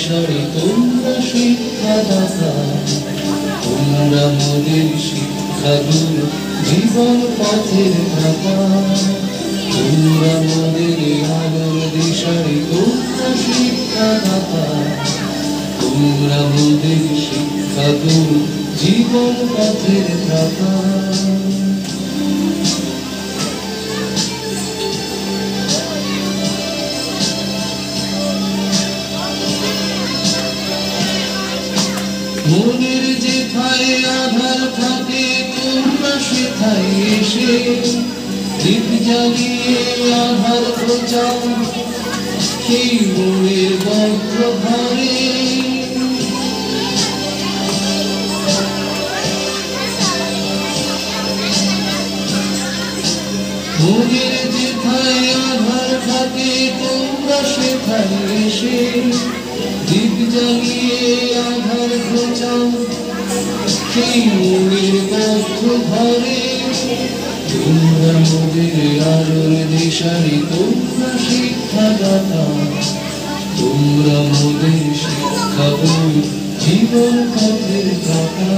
দিশারি তোমরা শিক্ষাদাতা, তোমরা মোদের শিক্ষাগুরু, জীবন পথের ধাতা। তোমরা মোদের আলোর দিশারি তোমরা শিক্ষাদাতা, তোমরা মোদের শিক্ষাগুরু, জীবন পথের ধাতা। মনের যেথায় আধার থাকে তোমরা সেথায় এসে দীপ জ্বালিয়ে আধার প্রচার সেই মোড়ের বক্র ঘরে। মনের যেথায় আধার থাকে তোমরা সেথায় এসে দীপ জ্বালিয়ে আধার প্রচার সেই মোড়ের পথ ধরে। তোমরা মোদের আলোর দিশারি তোমরা শিক্ষাদাতা, তোমরা মোদের শিক্ষাগুরু, জীবন পথের ধাতা।